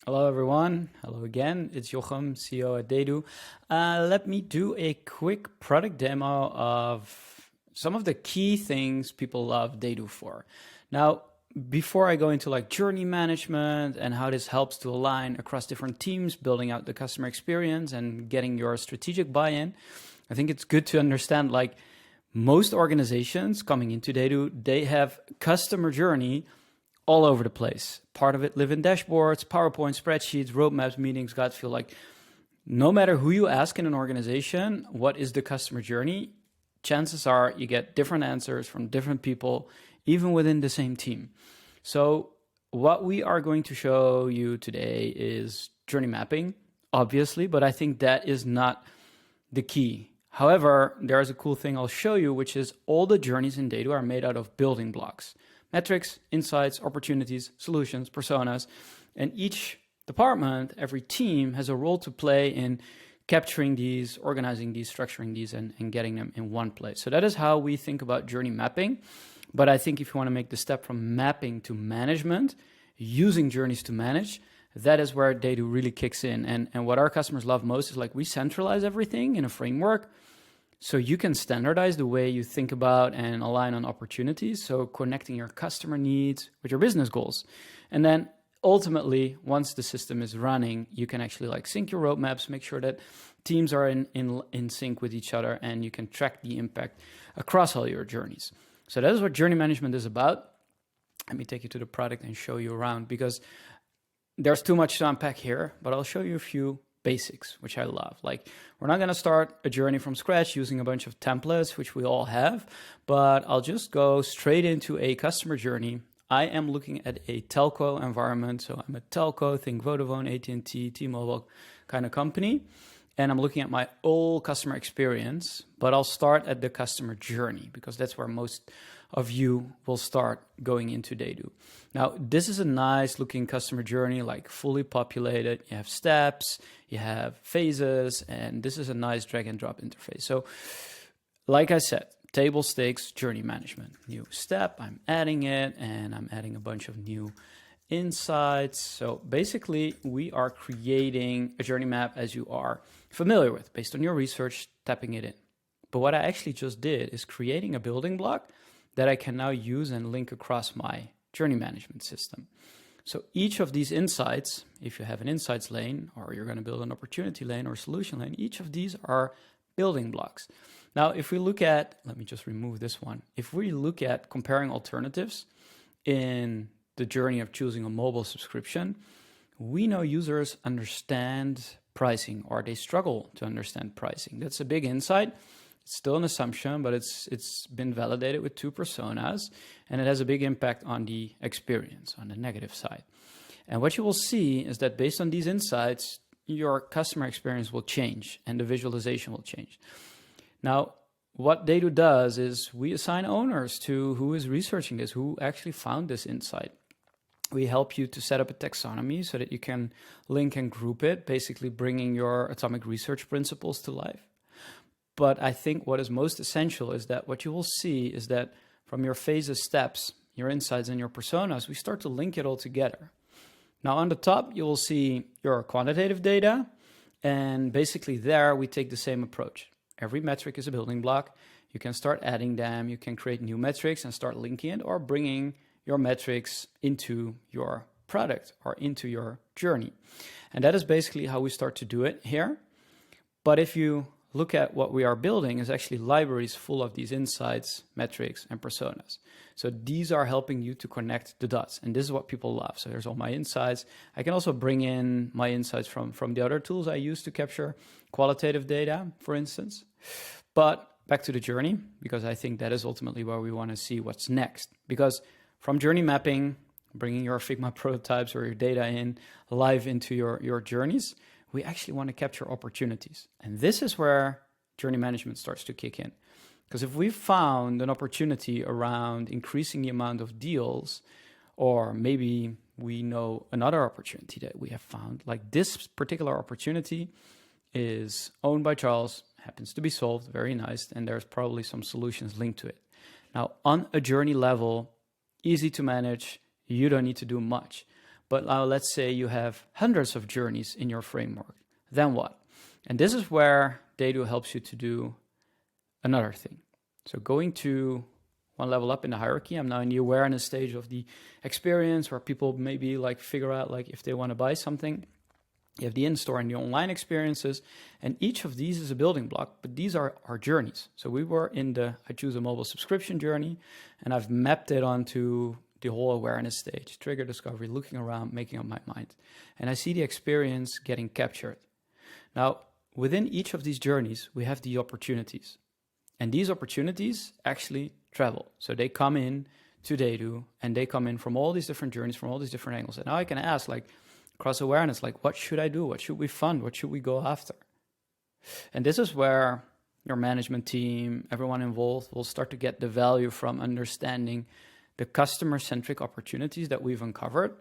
Hello, everyone. Hello again. It's Jochem, CEO at TheyDo. Let me do a quick product demo of some of the key things people love TheyDo for. Now, before I go into like journey management and how this helps to align across different teams, building out the customer experience and getting your strategic buy-in, I think it's good to understand like most organizations coming into TheyDo, they have customer journey all over the place. Part of it live in dashboards, PowerPoint, spreadsheets, roadmaps, meetings, gut feel like no matter who you ask in an organization, what is the customer journey? Chances are you get different answers from different people, even within the same team. So what we are going to show you today is journey mapping, obviously, but I think that is not the key. However, there's a cool thing I'll show you, which is all the journeys in TheyDo are made out of building blocks. Metrics, insights, opportunities, solutions, personas, and each department, every team has a role to play in capturing these, organizing these, structuring these, and getting them in one place. So that is how we think about journey mapping. But I think if you want to make the step from mapping to management, using journeys to manage, that is where TheyDo really kicks in. And what our customers love most is like we centralize everything in a framework. So you can standardize the way you think about and align on opportunities. So connecting your customer needs with your business goals. And then ultimately, once the system is running, you can actually like sync your roadmaps, make sure that teams are in sync with each other, and you can track the impact across all your journeys. So that is what journey management is about. Let me take you to the product and show you around, because there's too much to unpack here, but I'll show you a few basics, which I love. Like, we're not going to start a journey from scratch using a bunch of templates, which we all have, but I'll just go straight into a customer journey. I am looking at a telco environment. So I'm a telco, think Vodafone, AT&T, T-Mobile kind of company. And I'm looking at my whole customer experience, but I'll start at the customer journey because that's where most of you will start going into TheyDo. Now, this is a nice looking customer journey, like fully populated. You have steps, you have phases, and this is a nice drag and drop interface. So like I said, table stakes journey management. New step, I'm adding it, and I'm adding a bunch of new insights. So basically, we are creating a journey map as you are familiar with, based on your research, tapping it in. But what I actually just did is creating a building block that I can now use and link across my journey management system. So each of these insights, if you have an insights lane, or you're going to build an opportunity lane or solution lane, each of these are building blocks. Now, if we look at, let me just remove this one. If we look at comparing alternatives in the journey of choosing a mobile subscription, we know users understand pricing, or they struggle to understand pricing. That's a big insight. It's still an assumption, but it's been validated with 2 personas, and it has a big impact on the experience, on the negative side. And what you will see is that based on these insights, your customer experience will change and the visualization will change. Now, what TheyDo does is we assign owners to who is researching this, who actually found this insight. We help you to set up a taxonomy so that you can link and group it, basically bringing your atomic research principles to life. But I think what is most essential is that what you will see is that from your phases, steps, your insights, and your personas, we start to link it all together. Now on the top, you will see your quantitative data. And basically there we take the same approach. Every metric is a building block. You can start adding them. You can create new metrics and start linking it, or bringing your metrics into your product or into your journey. And that is basically how we start to do it here. But if you look at what we are building, is actually libraries full of these insights, metrics, and personas. So these are helping you to connect the dots. And this is what people love. So there's all my insights. I can also bring in my insights from the other tools I use to capture qualitative data, for instance. But back to the journey, because I think that is ultimately where we want to see what's next. Because from journey mapping, bringing your Figma prototypes or your data in live into your journeys, we actually want to capture opportunities. And this is where journey management starts to kick in. Because if we found an opportunity around increasing the amount of deals, or maybe we know another opportunity that we have found, like this particular opportunity is owned by Charles, happens to be solved, very nice, and there's probably some solutions linked to it. Now, on a journey level, easy to manage, you don't need to do much. But now let's say you have hundreds of journeys in your framework. Then what? And this is where TheyDo helps you to do another thing. So going to one level up in the hierarchy, I'm now in the awareness stage of the experience where people maybe like figure out like if they want to buy something. You have the in-store and the online experiences, and each of these is a building block, but these are our journeys. So we were in the I choose a mobile subscription journey, and I've mapped it onto the whole awareness stage, trigger discovery, looking around, making up my mind. And I see the experience getting captured. Now, within each of these journeys, we have the opportunities. And these opportunities actually travel. So they come in to TheyDo, and they come in from all these different journeys, from all these different angles. And now I can ask, like, cross-awareness, like, what should I do? What should we fund? What should we go after? And this is where your management team, everyone involved, will start to get the value from understanding the customer-centric opportunities that we've uncovered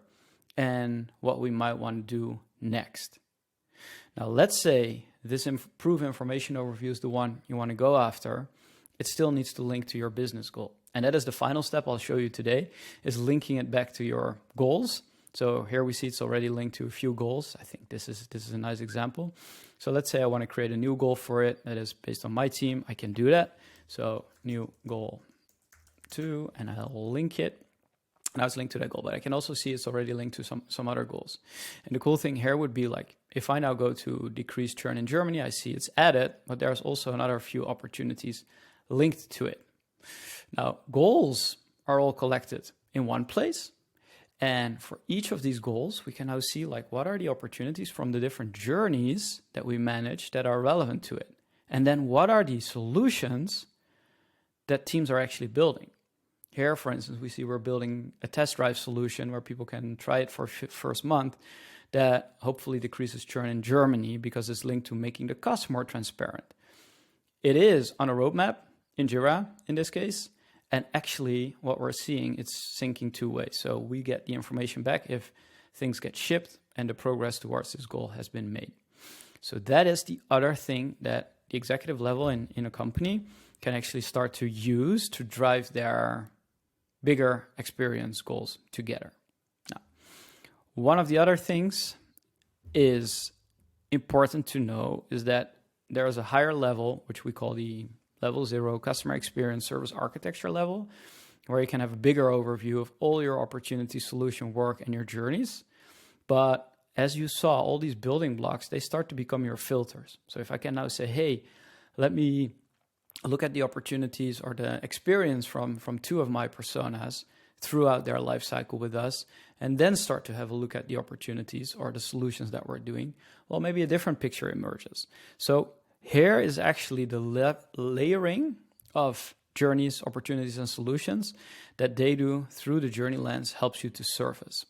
and what we might want to do next. Now, let's say this improve information overview is the one you want to go after. It still needs to link to your business goal. And that is the final step I'll show you today, is linking it back to your goals. So here we see it's already linked to a few goals. I think this is a nice example. So let's say I want to create a new goal for it that is based on my team. I can do that. So new goal 2, and I'll link it. Now it's linked to that goal, but I can also see it's already linked to some other goals. And the cool thing here would be like, if I now go to decrease churn in Germany, I see it's added, but there's also another few opportunities linked to it. Now, goals are all collected in one place. And for each of these goals, we can now see like what are the opportunities from the different journeys that we manage that are relevant to it. And then what are the solutions that teams are actually building. Here, for instance, we see we're building a test drive solution where people can try it for first month that hopefully decreases churn in Germany because it's linked to making the cost more transparent. It is on a roadmap in Jira in this case. And actually what we're seeing, it's syncing two ways. So we get the information back if things get shipped and the progress towards this goal has been made. So that is the other thing that the executive level in a company can actually start to use to drive their bigger experience goals together. Now, one of the other things is important to know is that there is a higher level, which we call the level 0 customer experience service architecture level, where you can have a bigger overview of all your opportunity, solution, work, and your journeys. But as you saw, all these building blocks, they start to become your filters. So if I can now say, hey, let me look at the opportunities or the experience from two of my personas throughout their life cycle with us, and then start to have a look at the opportunities or the solutions that we're doing, well, maybe a different picture emerges. So here is actually the layering of journeys, opportunities, and solutions that TheyDo through the journey lens helps you to surface.